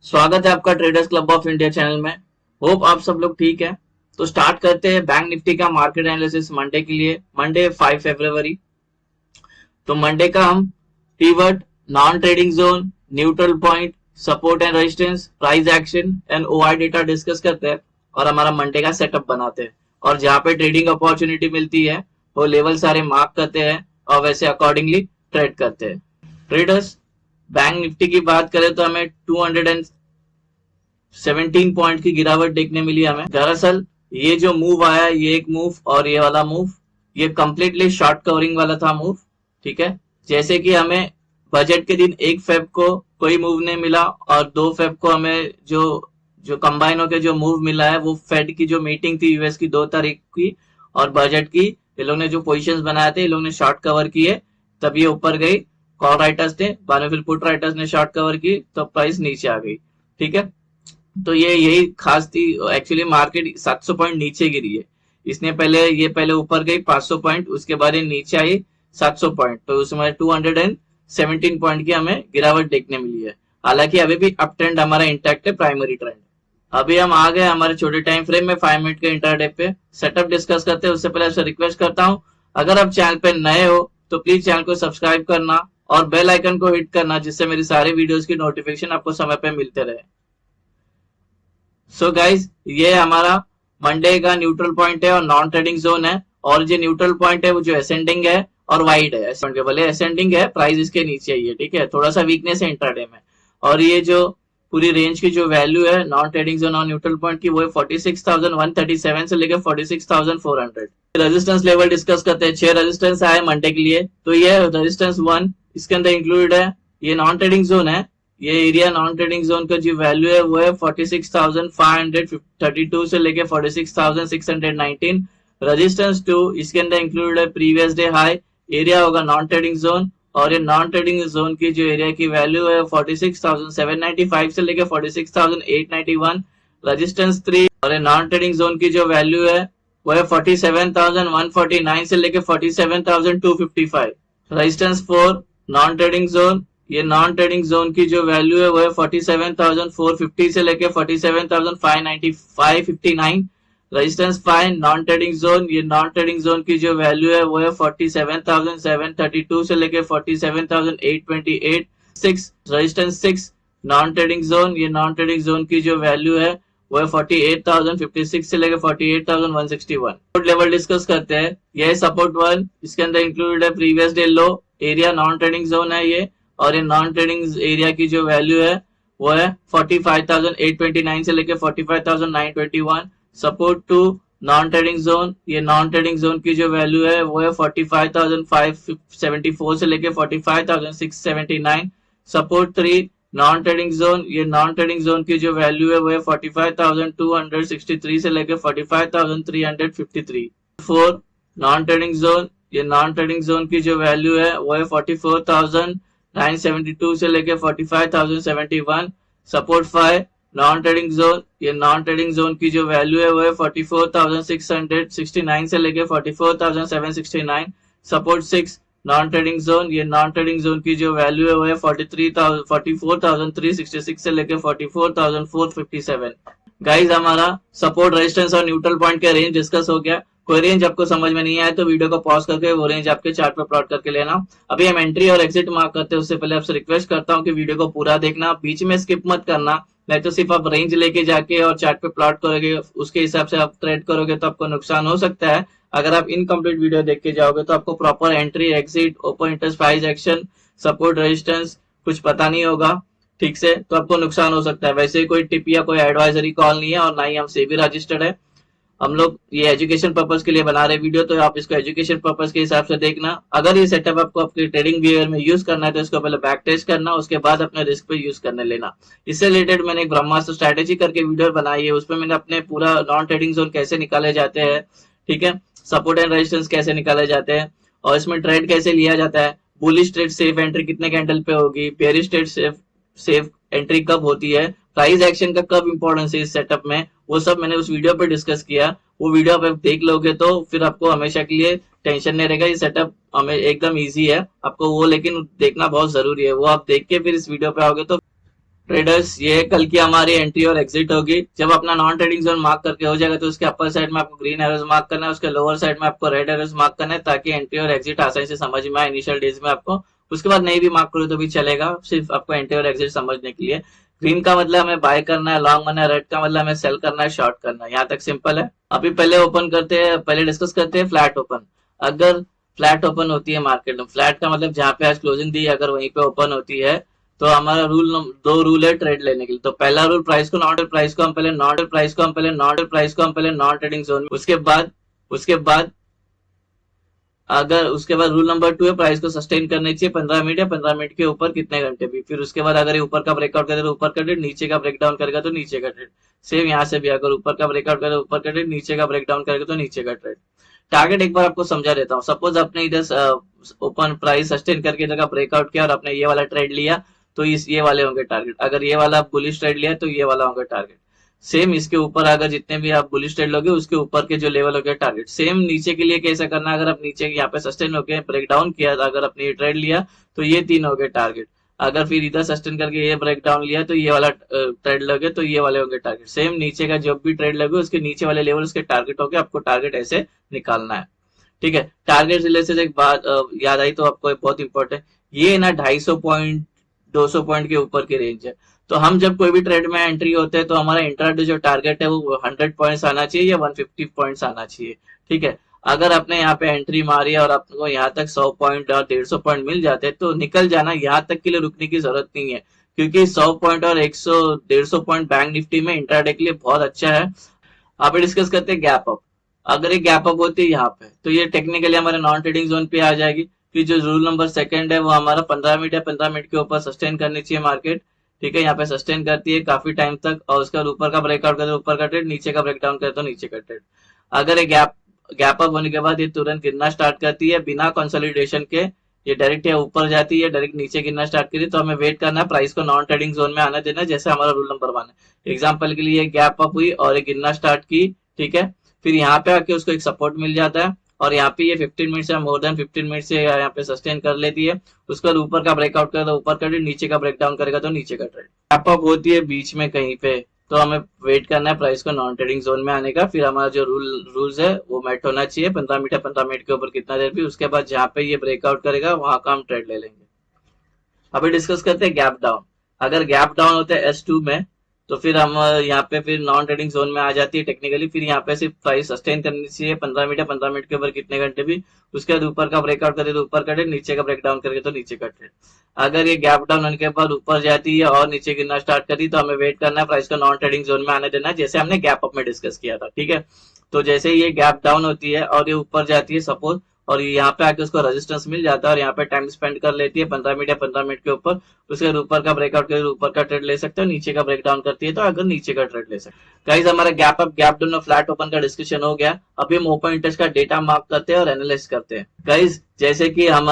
स्वागत है आपका traders club of India channel में। होप आप सब लोग ठीक है। तो स्टार्ट करते हैं बैंक निफ्टी का मार्केट एनालिसिस मंडे के लिए, मंडे 5 फरवरी। तो मंडे का हम keyword, non trading zone, neutral point, support and resistance, price action and OI data discuss करते हैं और हमारा मंडे का सेटअप बनाते हैं। और जहां पे ट्रेडिंग अपॉर्चुनिटी मिलती है वो लेवल सारे मार्क करते हैं और वैसे अकॉर्डिंगली ट्रेड करते हैं। ट्रेडर्स, बैंक निफ्टी की बात करें तो हमें 217 पॉइंट की गिरावट देखने मिली हमें। दरअसल ये जो मूव आया, ये एक मूव और ये वाला मूव, ये कंप्लीटली शॉर्ट कवरिंग वाला था मूव। ठीक है, जैसे कि हमें बजट के दिन 1 फेब को कोई मूव नहीं मिला और 2 फेब को हमें जो जो कंबाइन होकर जो मूव मिला है वो फेड की जो मीटिंग थी यूएस की 2 तारीख की और बजट की, ये लोग ने जो पोजिशन बनाए थे ये लोग ने शॉर्ट कवर किए, तब ये ऊपर गई। कॉल राइटर्स ने, बाद में फिर पुट राइटर्स ने शॉर्ट कवर की तो प्राइस नीचे आ गई। ठीक है, तो ये यही खास थी। एक्चुअली मार्केट 700 पॉइंट नीचे गिरी है। इसने पहले ऊपर गई 500 पॉइंट, उसके बाद ये नीचे आई 700 पॉइंट, तो उसमें 217 पॉइंट की हमें गिरावट देखने मिली है। हालांकि अभी भी अप ट्रेंड हमारा इंटैक्ट है, प्राइमरी ट्रेंड। अभी हम आ गए हमारे छोटे टाइम फ्रेम में 5 मिनट के इंटरडे पे। सेटअप डिस्कस करते हैं उससे पहले आपसे रिक्वेस्ट करता हूं, अगर आप चैनल पे नए हो तो प्लीज चैनल को सब्सक्राइब करना और बेल आइकन को हिट करना, जिससे मेरी सारी वीडियोस की नोटिफिकेशन आपको समय पे मिलते रहे। सो गाइज, ये हमारा मंडे का न्यूट्रल पॉइंट है और नॉन ट्रेडिंग जोन है। और जो न्यूट्रल पॉइंट है वो जो असेंडिंग है और वाइड है, भले असेंडिंग है, प्राइस इसके नीचे ही है। ठीक है, थोड़ा सा वीकनेस है इंट्राडे में। और ये जो पूरी रेंज की जो वैल्यू है नॉन ट्रेडिंग जोन और न्यूट्रल पॉइंट की, वो है 46,137 से लेकर 46,400। रेजिस्टेंस लेवल डिस्कस करते हैं। 6 रेजिस्टेंस आए मंडे के लिए। तो ये रेजिस्टेंस 1 इसके अंदर इंक्लूडेड है। ये नॉन ट्रेडिंग जोन है। ये एरिया नॉन ट्रेडिंग जोन का जो वैल्यू है वो है 46,532 से लेके 46,619। रेजिस्टेंस 2 इसके अंदर इंक्लूडेड है प्रीवियस डे हाई, एरिया होगा नॉन ट्रेडिंग जोन। और ये नॉन ट्रेडिंग जोन की जो एरिया की वैल्यू है 46,795 से लेके 46,891। रेजिस्टेंस 3 और ये नॉन ट्रेडिंग जोन की जो वैल्यू है वो है 47,149 से लेके 47,255। रेजिस्टेंस 4 नॉन ट्रेडिंग जोन, ये नॉन ट्रेडिंग जोन की जो वैल्यू है वो है 47,450 से लेके 47,559। रेजिस्टेंस 5 नॉन ट्रेडिंग जोन, ये नॉन ट्रेडिंग जोन की जो वैल्यू है वो है 47,732 से लेके 47,828। 6 रेजिस्टेंस 6 नॉन ट्रेडिंग जोन, ये नॉन ट्रेडिंग जोन की जो वैल्यू है वो है 48,056 से लेकर 48,161। सपोर्ट लेवल डिस्कस करते हैं। ये सपोर्ट 1 इसके अंदर इंक्लूडेड है प्रीवियस डे लो, एरिया नॉन ट्रेडिंग जोन है ये। और ये नॉन ट्रेडिंग एरिया की जो वैल्यू है वो है 45,829 से लेकर 45,921। सपोर्ट 2 नॉन ट्रेडिंग जोन, ये नॉन ट्रेडिंग जोन की जो वैल्यू है वो है 45,574 से लेकर 45,679। सपोर्ट 3 नॉन ट्रेडिंग जोन, ये नॉन ट्रेडिंग जोन की जो वैल्यू है वो है 45,263 से लेकर 45,353। 4 नॉन ट्रेडिंग जोन, ये नॉन ट्रेडिंग जोन की जो वैल्यू है वो है 44,972 से लेकर 45,071। सपोर्ट 5 नॉन ट्रेडिंग जोन, ये नॉन ट्रेडिंग जोन की जो वैल्यू है वो है 44,669 से लेकर 44,769। सपोर्ट 6 नॉन ट्रेडिंग जोन, ये नॉन ट्रेडिंग जोन की जो वैल्यू है वो है 44,366 से लेकर 44,457। गाइज, हमारा सपोर्ट, रेजिस्टेंस और न्यूट्रल पॉइंट का रेंज डिस्कस हो गया। कोई रेंज आपको समझ में नहीं आया तो वीडियो को पॉज करके वो रेंज आपके चार्ट पर प्लॉट करके लेना। अभी हम एंट्री और एग्जिट मार्क करते हैं उससे पहले आपसे रिक्वेस्ट करता हूँ कि वीडियो को पूरा देखना, बीच में स्किप मत करना। नहीं तो सिर्फ आप रेंज लेके जाके और चार्ट पे प्लॉट करोगे, उसके हिसाब से आप ट्रेड करोगे तो आपको नुकसान हो सकता है। अगर आप इनकम्प्लीट वीडियो देख के जाओगे तो आपको proper entry, exit, open interest, price action, support, resistance कुछ पता नहीं होगा ठीक से, तो आपको नुकसान हो सकता है। वैसे कोई टिप या कोई एडवाइजरी कॉल नहीं है और ना ही हम सेबी रजिस्टर्ड है। हम लोग ये एजुकेशन पर्पस के लिए बना रहे वीडियो, तो आप इसको एजुकेशन पर्पस के हिसाब से देखना। अगर ये सेटअप आपको आपके ट्रेडिंग बिहेवियर में यूज करना है तो इसको पहले बैक टेस्ट करना, उसके बाद अपने रिस्क पे यूज करने लेना। इससे रिलेटेड मैंने एक ब्रह्मास्त्र स्ट्रेटेजी करके वीडियो बनाई है, उसमें मैंने अपने पूरा नॉन ट्रेडिंग जोन कैसे निकाले जाते हैं, ठीक है, सपोर्ट एंड रेजिस्टेंस कैसे निकाले जाते हैं और इसमें ट्रेड कैसे लिया जाता है, बुलिश ट्रेड सेफ एंट्री कितने कैंडल पे होगी, बेयरिश ट्रेड सेफ एंट्री कब होती है, प्राइस एक्शन का कब इंपॉर्टेंस है इस सेटअप में, वो सब मैंने उस वीडियो पे डिस्कस किया। वो वीडियो आप देख लोगे तो फिर आपको हमेशा के लिए टेंशन नहीं रहेगा। ये सेटअप हमें एकदम इजी है, आपको वो लेकिन देखना बहुत जरूरी है। वो आप देख के फिर इस वीडियो पे आओगे तो ट्रेडर्स ये कल की हमारी एंट्री और एग्जिट होगी। जब अपना नॉन ट्रेडिंग जोन मार्क करके हो जाएगा तो उसके अपर साइड में आपको ग्रीन एरोज मार्क करना है, उसके लोअर साइड में आपको रेड एरोज मार्क करना है, ताकि एंट्री और एग्जिट आसानी से समझ में आए इनिशियल डेज में आपको। उसके बाद नहीं भी मार्क करो तो भी चलेगा, सिर्फ आपको एंट्री और एग्जिट समझने के लिए। ग्रीन का मतलब हमें बाय करना है, लॉन्ग करना है, रेड का मतलब हमें सेल करना है, शॉर्ट करना है। यहाँ तक सिंपल है। अभी पहले ओपन करते हैं, पहले डिस्कस करते हैं फ्लैट ओपन। अगर फ्लैट ओपन होती है मार्केट में, फ्लैट का मतलब जहां पे आज क्लोजिंग दी अगर वहीं पे ओपन होती है, तो हमारा दो रूल है ट्रेड लेने के लिए। तो पहला रूल, प्राइस को हम पहले नॉन ट्रेडिंग जोन में, उसके बाद उसके बाद रूल नंबर 2 है, प्राइस को सस्टेन करनी चाहिए 15 मिनट या 15 मिनट के ऊपर कितने घंटे भी। फिर उसके बाद अगर ये ऊपर का ब्रेकआउट करे तो ऊपर का ट्रेड, नीचे का ब्रेकडाउन करेगा तो नीचे का ट्रेड। सेम यहाँ से भी अगर ऊपर का ब्रेकआउट करे तो ऊपर का ट्रेड, नीचे का ब्रेकडाउन करेगा तो नीचे का ट्रेड। टारगेट एक बार आपको समझा देता हूँ। सपोज आपने इधर ओपन प्राइस सस्टेन करके इधर का ब्रेकआउट किया और आपने ये वाला ट्रेड लिया, तो ये वाले होंगे टारगेट। अगर ये वाला बुलिश ट्रेड लिया तो ये वाला होंगे टारगेट। सेम इसके ऊपर अगर जितने भी आप बुलिश ट्रेड लोगे उसके ऊपर के जो लेवल हो गए टारगेट। सेम नीचे के लिए कैसे करना है, अगर आप नीचे यहाँ पे सस्टेन हो गए, ब्रेक डाउन किया, अगर आपने ये ट्रेड लिया तो ये 3 हो गए टारगेट। अगर फिर इधर सस्टेन करके ये ब्रेक डाउन लिया तो ये वाला ट्रेड लगे तो ये वाले होंगे टारगेट। सेम नीचे का जब भी ट्रेड लगे उसके नीचे वाले लेवल उसके टारगेट हो गए। आपको टारगेट ऐसे निकालना है, ठीक है। टारगेट रिलेटेड एक बात याद आई तो आपको बहुत इंपॉर्टेंट, ये ना 250 पॉइंट 200 पॉइंट के ऊपर की रेंज है। तो हम जब कोई भी ट्रेड में एंट्री होते हैं तो हमारा इंट्राडे जो टारगेट है वो 100 पॉइंट्स आना चाहिए या 150 पॉइंट्स आना चाहिए, ठीक है। अगर आपने यहाँ पे एंट्री मारी और आपको यहाँ तक 100 पॉइंट और 150 पॉइंट मिल जाते हैं तो निकल जाना, यहाँ तक के लिए रुकने की जरूरत नहीं है, क्योंकि 100 पॉइंट और 100 150 पॉइंट बैंक निफ्टी में इंट्राडे के लिए बहुत अच्छा है। आप डिस्कस करते हैं गैप अप। अगर एक गैप अप होती है यहाँ पे तो ये टेक्निकली हमारे नॉन ट्रेडिंग जोन पे आ जाएगी। फिर जो रूल नंबर सेकंड है वो हमारा 15 मिनट या 15 मिनट के ऊपर सस्टेन करनी चाहिए मार्केट, ठीक है। यहाँ पे सस्टेन करती है काफी टाइम तक और उसका ऊपर का ब्रेकआउट करे तो ऊपर का ट्रेड, नीचे का ब्रेकडाउन करे तो नीचे का ट्रेड। अगर ये गैप अप होने के बाद ये तुरंत गिरना स्टार्ट करती है बिना कंसोलिडेशन के, ये डायरेक्ट या ऊपर जाती है डायरेक्ट नीचे गिरना स्टार्ट करी, तो हमें वेट करना है, प्राइस को नॉन ट्रेडिंग जोन में आने देना, जैसे हमारा रूल नंबर 1 है। एग्जाम्पल के लिए गैप अप हुई और ये गिरना स्टार्ट की, ठीक है। फिर यहाँ पे आके उसको एक सपोर्ट मिल जाता है और यहाँ पे ये 15 मिनट से मोर देन 15 मिनट से यहाँ पे सस्टेन कर लेती है। उसके बाद ऊपर का ब्रेकआउट करेगा तो ऊपर का ट्रेड, नीचे का ब्रेकडाउन करेगा तो नीचे का ट्रेड। गैप अप होती है बीच में कहीं पे, तो हमें वेट करना है प्राइस को नॉन ट्रेडिंग जोन में आने का। फिर हमारा जो रूल्स है वो मेट होना चाहिए 15 मिनट या 15 मिनट के ऊपर कितना देर भी। उसके बाद जहाँ पे ये ब्रेकआउट करेगा वहां का हम ट्रेड ले लेंगे। अभी डिस्कस करते हैं गैप डाउन। अगर गैप डाउन होता है S2 में तो फिर हम यहाँ पे फिर नॉन ट्रेडिंग जोन में आ जाती है टेक्निकली। फिर यहाँ पे सिर्फ प्राइस सस्टेन करनी चाहिए 15 मिनट या 15 मिनट के ऊपर कितने घंटे भी। उसके बाद ऊपर का ब्रेकआउट करे तो ऊपर का ट्रेड, नीचे का ब्रेक डाउन करेगा तो नीचे का ट्रेड। अगर ये गैप डाउन होने के बाद ऊपर जाती है और नीचे गिरना स्टार्ट करी तो हमें वेट करना है, प्राइस को नॉन ट्रेडिंग जोन में आने देना है, जैसे हमने गैप अप में डिस्कस किया था, ठीक है। तो जैसे ये गैप डाउन होती है और ये ऊपर जाती है सपोज, और यहाँ पे आके उसको रेजिस्टेंस मिल जाता है और यहाँ पे टाइम स्पेंड कर लेती है 15 मिनट या 15 मिनट के ऊपर। उसके ऊपर का ब्रेकआउट करके ऊपर का ट्रेड ले सकते हो, नीचे का ब्रेक डाउन करती है तो अगर नीचे का ट्रेड ले सकते हो। गाइस हमारा गैप अप गैप डाउन और फ्लैट ओपन का डिस्कशन हो गया। अभी हम ओपन इंटरेस्ट का डेटा मार्क करते हैं और एनालाइज करते हैं। गाइस जैसे कि हम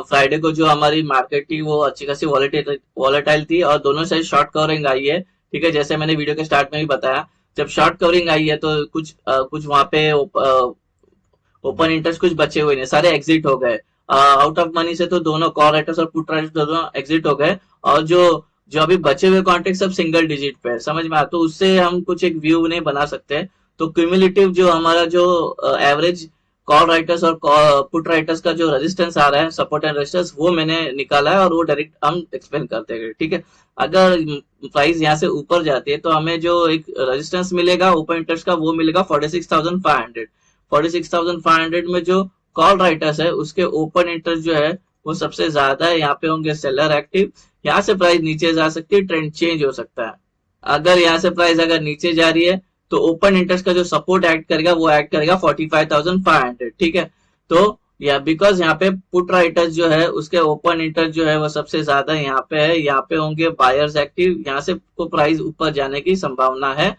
फ्राइडे को जो हमारी मार्केट थी वो अच्छी खासी वॉलेटाइल थी और दोनों साइड शॉर्ट कवरिंग आई है, ठीक है। जैसे मैंने वीडियो के स्टार्ट में भी बताया, जब शॉर्ट कवरिंग आई है तो कुछ वहां पे ओपन इंटरेस्ट कुछ बचे हुए नहीं, सारे एग्जिट हो गए। आउट ऑफ मनी से तो दोनों कॉल राइटर्स और पुट राइटर्स दोनों एग्जिट हो गए और जो जो अभी बचे हुए कॉन्ट्रैक्ट सब सिंगल डिजिट पे है, समझ में आया। तो उससे हम कुछ एक व्यू नहीं बना सकते। तो क्यूमुलेटिव जो हमारा जो एवरेज कॉल राइटर्स और पुट राइटर्स का जो रेजिस्टेंस आ रहा है, सपोर्ट एंड रेजिस्टेंस, वो मैंने निकाला है और वो डायरेक्ट हम एक्सप्लेन करते हैं, ठीक है। अगर प्राइस यहाँ से ऊपर जाती है तो हमें जो एक रेजिस्टेंस मिलेगा ओपन इंटरेस्ट का वो मिलेगा 46,500। 46,500 में जो कॉल राइटर्स है उसके ओपन इंटरेस्ट जो है वो सबसे ज्यादा है। यहाँ पे होंगे सेलर एक्टिव, यहाँ से प्राइस नीचे जा सकती है, ट्रेंड चेंज हो सकता है। अगर यहाँ से प्राइस अगर नीचे जा रही है तो ओपन इंटरेस्ट का जो सपोर्ट एक्ट करेगा वो एक्ट करेगा 45,500, ठीक है। तो या बिकॉज यहाँ पे पुट राइटर्स जो है उसके ओपन इंटरेस्ट जो है वो सबसे ज्यादा यहाँ पे है, यहाँ पे होंगे बायर्स एक्टिव, यहाँ से को प्राइस ऊपर जाने की संभावना है।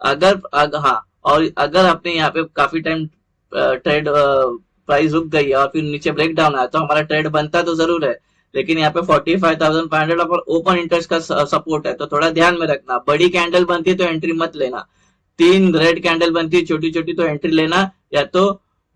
हाँ, और अगर आपने यहाँ पे काफी टाइम ट्रेड प्राइस रुक गई है और फिर नीचे ब्रेक डाउन आया तो हमारा ट्रेड बनता तो जरूर है, लेकिन यहाँ पे 45,500 पर ओपन इंटरेस्ट का सपोर्ट है। तो थोड़ा ध्यान में रखना, बड़ी कैंडल बनती है तो एंट्री मत लेना, 3 रेड कैंडल बनती है छोटी छोटी तो एंट्री लेना, या तो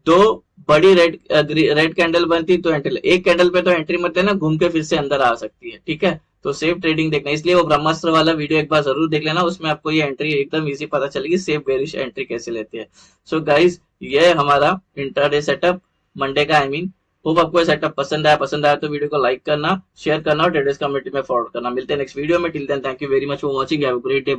2 बड़ी रेड कैंडल बनती तो एंट्री, एक कैंडल पे तो एंट्री मत लेना, घूम के फिर से अंदर आ सकती है, ठीक है। तो सेफ ट्रेडिंग देखना, इसलिए वो ब्रह्मास्त्र वाला वीडियो एक बार जरूर देख लेना, उसमें आपको ये एंट्री एकदम इजी पता चलेगी, सेफ बेरिश एंट्री कैसे लेते हैं। सो गाइज ये हमारा इंट्राडे सेटअप मंडे का, आई मीन होप आपको ये सेटअप पसंद आया तो वीडियो को लाइक करना, शेयर करना और ट्रेडर्स कम्युनिटी में फॉरवर्ड करना। मिलते हैं नेक्स्ट वीडियो में, till then thank you very much for watching, have a great day.